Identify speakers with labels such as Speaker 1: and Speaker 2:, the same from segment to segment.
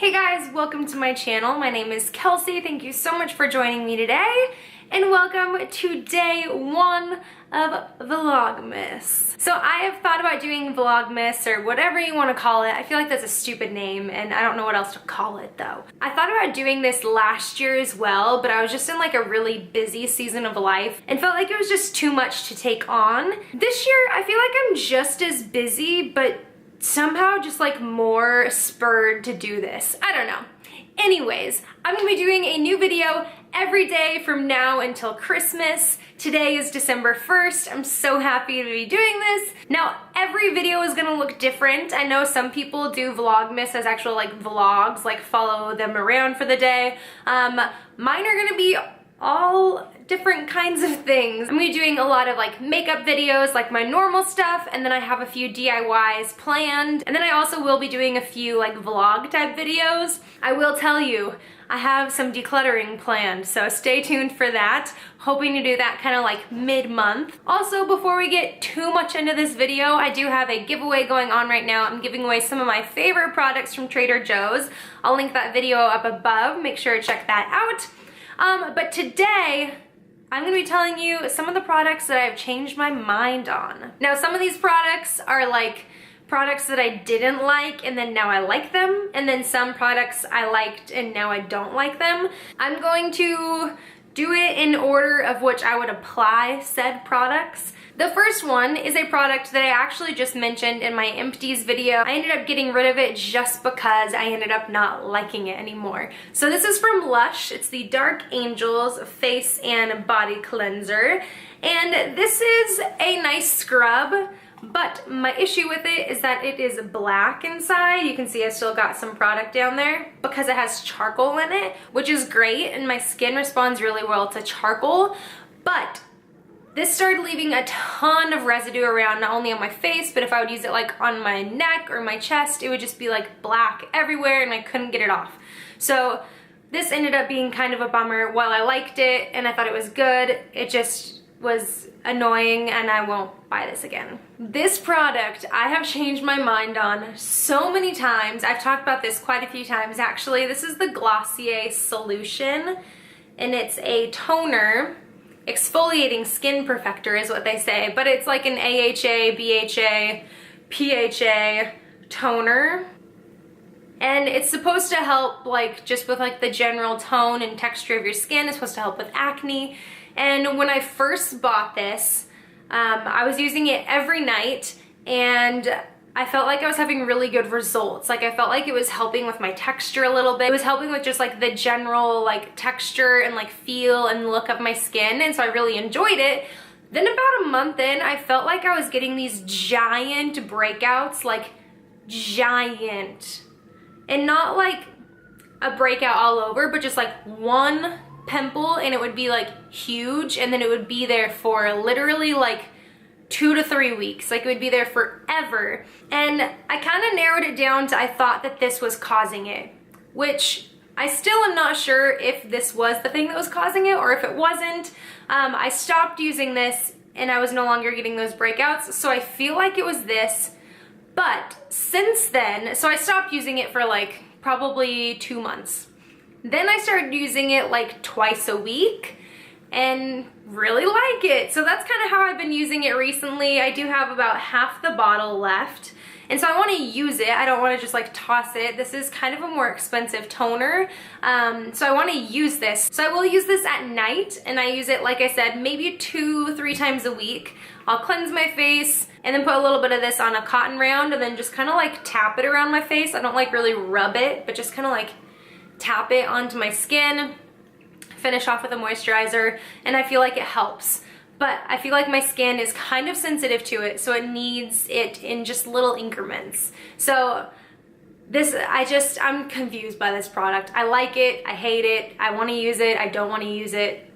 Speaker 1: Hey guys, welcome to my channel. My name is Kelsey. Thank you so much for joining me today, and welcome to day one of Vlogmas. So I have thought about doing Vlogmas, or whatever you want to call it. I feel like that's a stupid name and I don't know what else to call it though. I thought about doing this last year as well, but I was just in like a really busy season of life and felt like it was just too much to take on. This year I feel like I'm just as busy, but somehow just like more spurred to do this. I don't know. Anyways, I'm gonna be doing a new video every day from now until Christmas. Today is December 1st. I'm so happy to be doing this. Now, every video is gonna look different. I know some people do Vlogmas as actual like vlogs, like follow them around for the day. Mine are gonna be all different kinds of things. I'm gonna be doing a lot of like makeup videos, like my normal stuff, and then I have a few DIYs planned, and then I also will be doing a few like vlog type videos. I will tell you, I have some decluttering planned, so stay tuned for that. Hoping to do that kind of like mid-month. Also, before we get too much into this video, I do have a giveaway going on right now. I'm giving away some of my favorite products from Trader Joe's. I'll link that video up above. Make sure to check that out. But today, I'm gonna be telling you some of the products that I've changed my mind on. Now, some of these products are like products that I didn't like and then now I like them, and then some products I liked and now I don't like them. I'm going to do it in order of which I would apply said products. The first one is a product that I actually just mentioned in my empties video. I ended up getting rid of it just because I ended up not liking it anymore. So this is from Lush. It's the Dark Angels Face and Body Cleanser. And this is a nice scrub, but my issue with it is that it is black inside. You can see I still got some product down there because it has charcoal in it, which is great, and my skin responds really well to charcoal, but this started leaving a ton of residue around, not only on my face, but if I would use it like on my neck or my chest, it would just be like black everywhere and I couldn't get it off. So this ended up being kind of a bummer. While I liked it and I thought it was good, it just was annoying and I won't buy this again. This product I have changed my mind on so many times. I've talked about this quite a few times actually. This is the Glossier Solution, and it's a toner. Exfoliating skin perfector is what they say, but it's like an AHA, BHA, PHA toner. And it's supposed to help like just with like the general tone and texture of your skin. It's supposed to help with acne. And when I first bought this, I was using it every night and I felt like I was having really good results. Like I felt like it was helping with my texture a little bit. It was helping with just like the general like texture and like feel and look of my skin, and so I really enjoyed it. Then about a month in, I felt like I was getting these giant breakouts, like giant. And not like a breakout all over, but just like one pimple and it would be like huge, and then it would be there for literally like 2 to 3 weeks. Like it would be there forever. And I kind of narrowed it down to I thought that this was causing it, which I still am not sure if this was the thing that was causing it or if it wasn't. I stopped using this and I was no longer getting those breakouts, so I feel like it was this. But since then, so I stopped using it for like probably 2 months. Then I started using it like twice a week and really like it. So that's kind of how I've been using it recently. I do have about half the bottle left, and so I want to use it. I don't want to just like toss it. This is kind of a more expensive toner, so I want to use this. So I will use this at night, and I use it, like I said, maybe 2-3 times a week. I'll cleanse my face and then put a little bit of this on a cotton round and then just kind of like tap it around my face. I don't like really rub it, but just kind of like tap it onto my skin. Finish off with a moisturizer, and I feel like it helps. But I feel like my skin is kind of sensitive to it, so it needs it in just little increments. So this, I'm confused by this product. I like it, I hate it, I want to use it, I don't want to use it.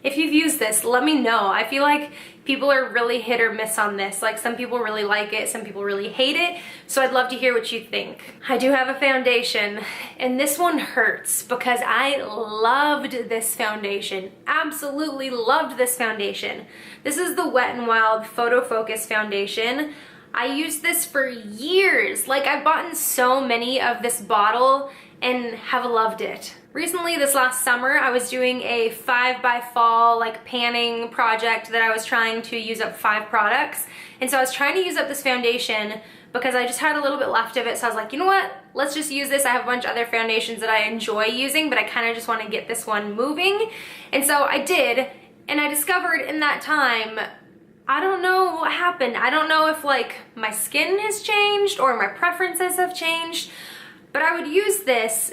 Speaker 1: If you've used this, let me know. I feel like people are really hit or miss on this. Like some people really like it, some people really hate it. So I'd love to hear what you think. I do have a foundation, and this one hurts because I loved this foundation. Absolutely loved this foundation. This is the Wet n Wild Photo Focus Foundation. I used this for years. Like I've bought so many of this bottle and have loved it. Recently, this last summer, I was doing a 5 by fall like panning project that I was trying to use up 5 products. And so I was trying to use up this foundation because I just had a little bit left of it. So I was like, you know what? Let's just use this. I have a bunch of other foundations that I enjoy using, but I kind of just want to get this one moving. And so I did, and I discovered in that time, I don't know what happened. I don't know if like my skin has changed or my preferences have changed, but I would use this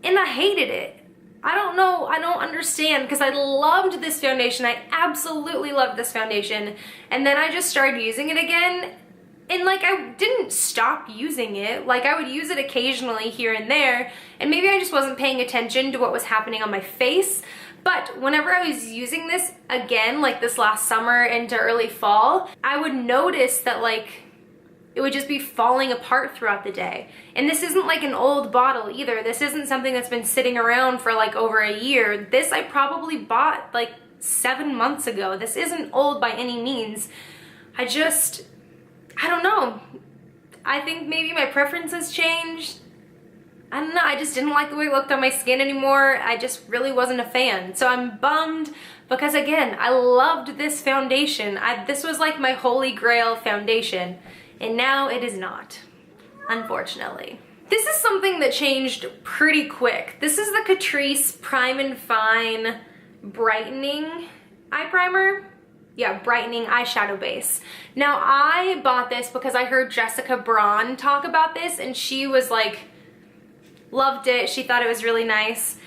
Speaker 1: and I hated it. I don't know, I don't understand, because I loved this foundation. I absolutely loved this foundation. And then I just started using it again, and like I didn't stop using it. Like I would use it occasionally here and there, and maybe I just wasn't paying attention to what was happening on my face. But whenever I was using this again, like this last summer into early fall, I would notice that like it would just be falling apart throughout the day. And this isn't like an old bottle either. This isn't something that's been sitting around for like over a year. This I probably bought like 7 months ago. This isn't old by any means. I don't know. I think maybe my preferences changed. I don't know, I just didn't like the way it looked on my skin anymore. I just really wasn't a fan. So I'm bummed because again, I loved this foundation. This was like my holy grail foundation. And now it is not, unfortunately. This is something that changed pretty quick. This is the Catrice Prime and Fine Brightening Eye Primer. Yeah, brightening eyeshadow base. Now I bought this because I heard Jessica Braun talk about this, and she was like, loved it. She thought it was really nice.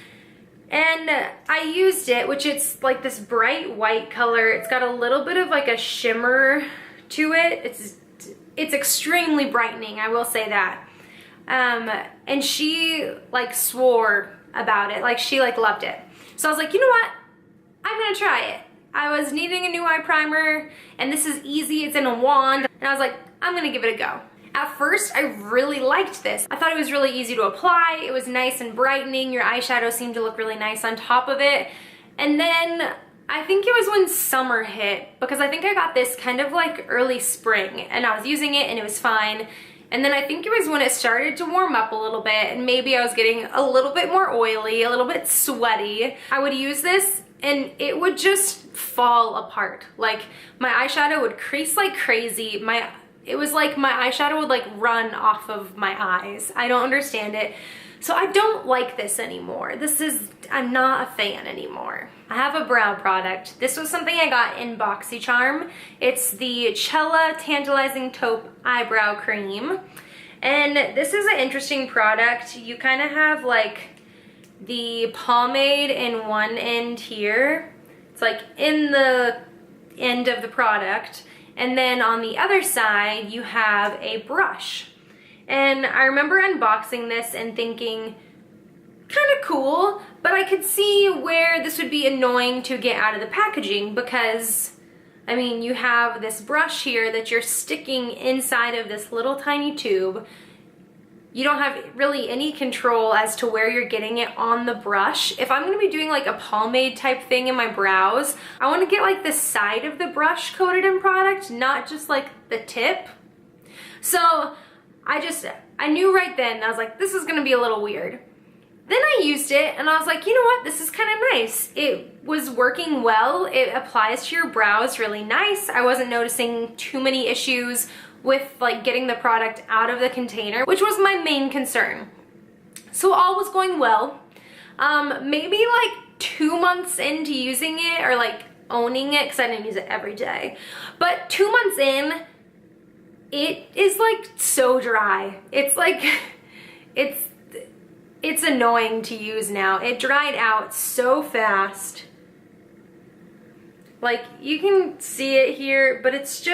Speaker 1: And I used it, which it's like this bright white color. It's got a little bit of like a shimmer to it. It's extremely brightening, I will say that. And she like swore about it, like she like loved it. So I was like, you know what? I'm gonna try it. I was needing a new eye primer, and this is easy, it's in a wand, and I was like, I'm gonna give it a go. At first, I really liked this. I thought it was really easy to apply, it was nice and brightening, your eyeshadow seemed to look really nice on top of it, and then I think it was when summer hit, because I think I got this kind of like early spring, and I was using it and it was fine. And then I think it was when it started to warm up a little bit, and maybe I was getting a little bit more oily, a little bit sweaty. I would use this and it would just fall apart. Like my eyeshadow would crease like crazy. It was like my eyeshadow would like run off of my eyes. I don't understand it. So I don't like this anymore. I'm not a fan anymore. I have a brow product. This was something I got in BoxyCharm. It's the Cella Tantalizing Taupe Eyebrow Cream. And this is an interesting product. You kind of have like the pomade in one end here. It's like in the end of the product. And then on the other side, you have a brush. And I remember unboxing this and thinking, kind of cool, but I could see where this would be annoying to get out of the packaging because, I mean, you have this brush here that you're sticking inside of this little tiny tube. You don't have really any control as to where you're getting it on the brush. If I'm gonna be doing like a pomade type thing in my brows, I wanna get like the side of the brush coated in product, not just like the tip. So I knew right then, I was like, this is gonna be a little weird. Then I used it and I was like, you know what, this is kind of nice. It was working well. It applies to your brows really nice. I wasn't noticing too many issues with like getting the product out of the container, which was my main concern. So all was going well. Maybe like 2 months into using it, or like owning it, because I didn't use it every day, but 2 months in, it is like so dry. It's like, it's annoying to use now. It dried out so fast. Like you can see it here, but it's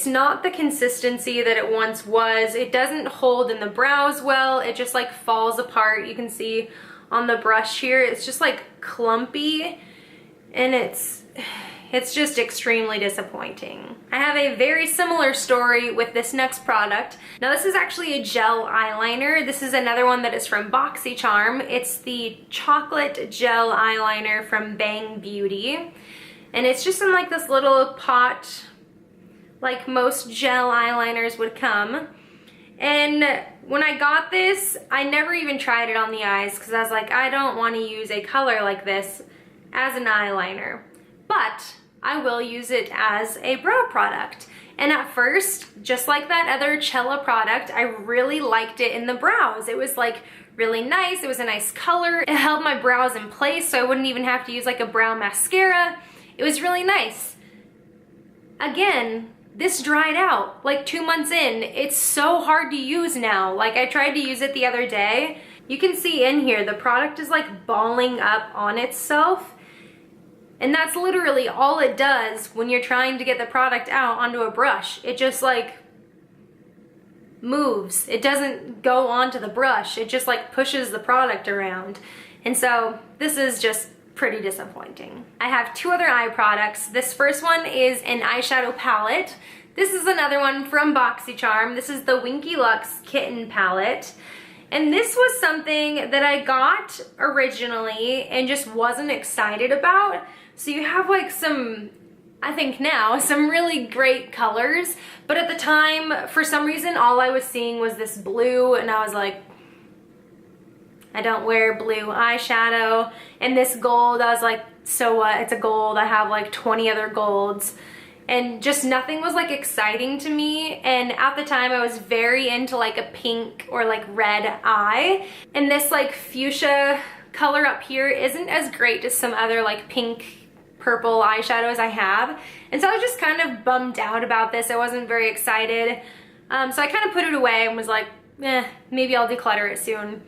Speaker 1: not the consistency that it once was. It doesn't hold in the brows well. It just like falls apart. You can see on the brush here, it's just like clumpy, and it's just extremely disappointing. I have a very similar story with this next product. Now this is actually a gel eyeliner. This is another one that is from BoxyCharm. It's the chocolate gel eyeliner from Bang Beauty. And it's just in like this little pot, like most gel eyeliners would come. And when I got this, I never even tried it on the eyes because I was like, I don't want to use a color like this as an eyeliner. But I will use it as a brow product. And at first, just like that other Cella product, I really liked it in the brows. It was like really nice. It was a nice color. It held my brows in place so I wouldn't even have to use like a brow mascara. It was really nice. Again, this dried out like 2 months in. It's so hard to use now. Like I tried to use it the other day. You can see in here, the product is like balling up on itself. And that's literally all it does when you're trying to get the product out onto a brush. It just like moves. It doesn't go onto the brush. It just like pushes the product around. And so this is just pretty disappointing. I have 2 other eye products. This first one is an eyeshadow palette. This is another one from BoxyCharm. This is the Winky Lux Kitten palette. And this was something that I got originally and just wasn't excited about. So you have like some, I think now, some really great colors. But at the time, for some reason, all I was seeing was this blue and I was like, I don't wear blue eyeshadow. And this gold, I was like, so what? It's a gold. I have like 20 other golds. And just nothing was like exciting to me. And at the time I was very into like a pink or like red eye. And this like fuchsia color up here isn't as great as some other like pink, purple eyeshadows I have. And so I was just kind of bummed out about this. I wasn't very excited. So I kind of put it away and was like, maybe I'll declutter it soon.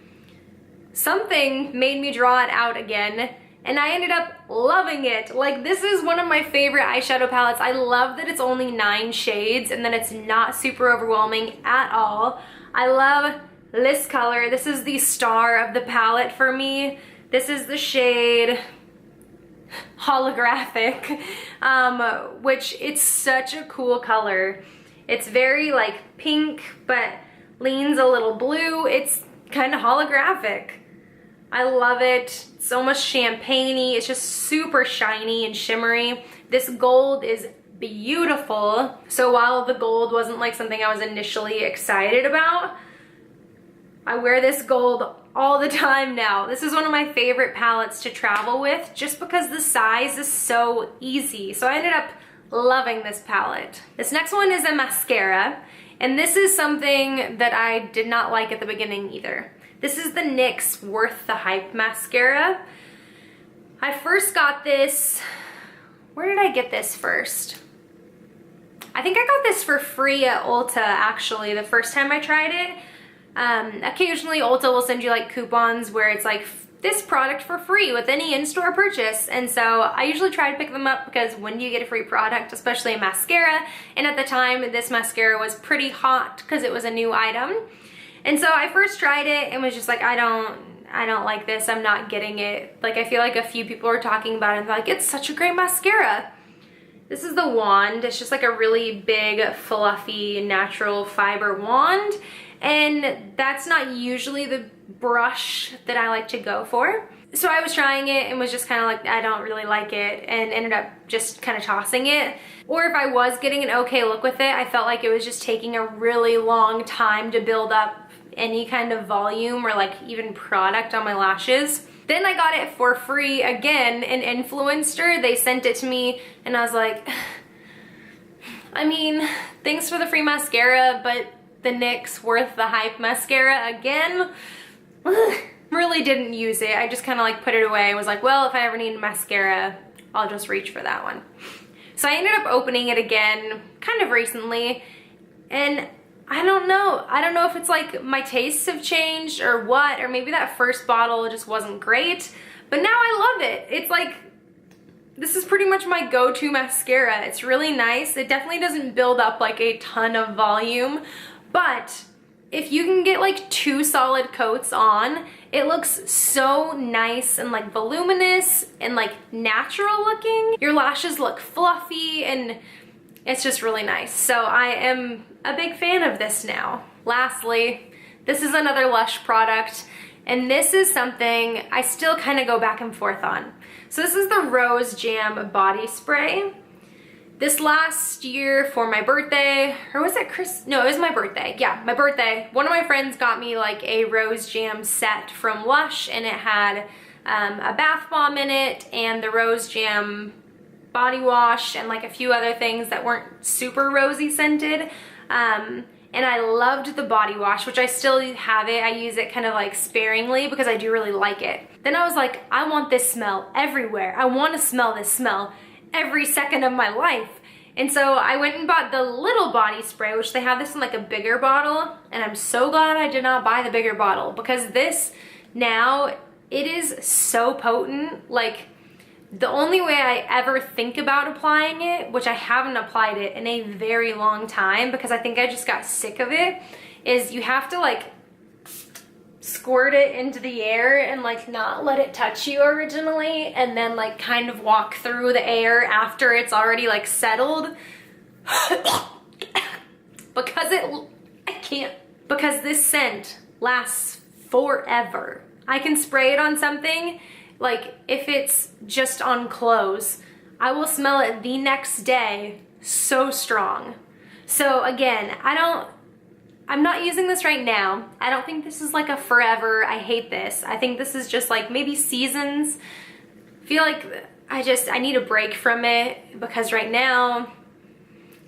Speaker 1: Something made me draw it out again. And I ended up loving it. Like this is one of my favorite eyeshadow palettes. I love that it's only 9 shades and then it's not super overwhelming at all. I love this color. This is the star of the palette for me. This is the shade Holographic, which it's such a cool color. It's very like pink, but leans a little blue. It's kind of holographic. I love it. So much champagne-y. It's just super shiny and shimmery. This gold is beautiful. So while the gold wasn't like something I was initially excited about, I wear this gold all the time now. This is one of my favorite palettes to travel with just because the size is so easy. So I ended up loving this palette. This next one is a mascara, and this is something that I did not like at the beginning either. This is the NYX Worth the Hype mascara. I first got this, where did I get this first? I think I got this for free at Ulta actually the first time I tried it. Occasionally Ulta will send you like coupons where it's like this product for free with any in-store purchase, and so I usually try to pick them up because when do you get a free product, especially a mascara? And at the time this mascara was pretty hot because it was a new item. And so I first tried it and was just like, I don't like this. I'm not getting it. Like I feel like a few people are talking about it and they're like, it's such a great mascara. This is the wand. It's just like a really big, fluffy, natural fiber wand. And that's not usually the brush that I like to go for. So I was trying it and was just kind of like, I don't really like it, and ended up just kind of tossing it. Or if I was getting an okay look with it, I felt like it was just taking a really long time to build up any kind of volume or like even product on my lashes. Then I got it for free again, an influencer. They sent it to me and I was like, I mean, thanks for the free mascara, but the NYX Worth the Hype mascara again, really didn't use it. I just kind of like put it away and was like, well, if I ever need mascara, I'll just reach for that one. So I ended up opening it again kind of recently, and I don't know if it's like my tastes have changed or what, or maybe that first bottle just wasn't great, but now I love it. It's like, this is pretty much my go-to mascara. It's really nice. It definitely doesn't build up like a ton of volume, but if you can get like 2 solid coats on, it looks so nice and like voluminous and like natural looking. Your lashes look fluffy and it's just really nice. So I am a big fan of this now. Lastly, this is another Lush product, and this is something I still kind of go back and forth on. So this is the Rose Jam Body Spray. This last year for my birthday, or was it No, it was my birthday. Yeah, my birthday. One of my friends got me like a Rose Jam set from Lush, and it had a bath bomb in it and the Rose Jam body wash and like a few other things that weren't super rosy scented. And I loved the body wash, which I still have it. I use it kind of like sparingly because I do really like it. Then I was like, I want this smell everywhere. I want to smell this smell every second of my life. And so I went and bought the little body spray, which they have this in like a bigger bottle. And I'm so glad I did not buy the bigger bottle, because this now, it is so potent. Like, the only way I ever think about applying it, which I haven't applied it in a very long time because I think I just got sick of it, is you have to like squirt it into the air and like not let it touch you originally, and then like kind of walk through the air after it's already like settled. Because this scent lasts forever. I can spray it on something. Like, if it's just on clothes, I will smell it the next day so strong. So again, I'm not using this right now. I don't think this is like a forever, I hate this. I think this is just like maybe seasons. I feel like I need a break from it, because right now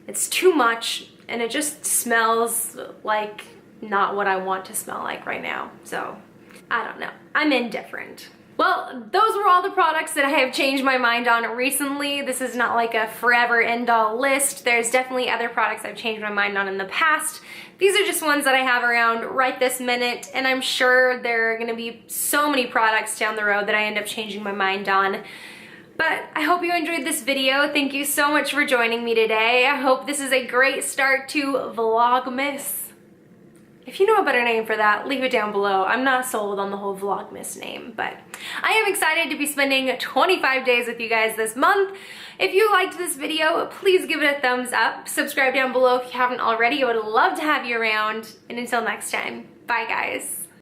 Speaker 1: it's too much and it just smells like not what I want to smell like right now. So I don't know, I'm indifferent. Well, those were all the products that I have changed my mind on recently. This is not like a forever end-all list. There's definitely other products I've changed my mind on in the past. These are just ones that I have around right this minute, and I'm sure there are gonna be so many products down the road that I end up changing my mind on. But I hope you enjoyed this video. Thank you so much for joining me today. I hope this is a great start to Vlogmas. If you know a better name for that, leave it down below. I'm not sold on the whole Vlogmas name, but I am excited to be spending 25 days with you guys this month. If you liked this video, please give it a thumbs up. Subscribe down below if you haven't already. I would love to have you around. And until next time, bye guys.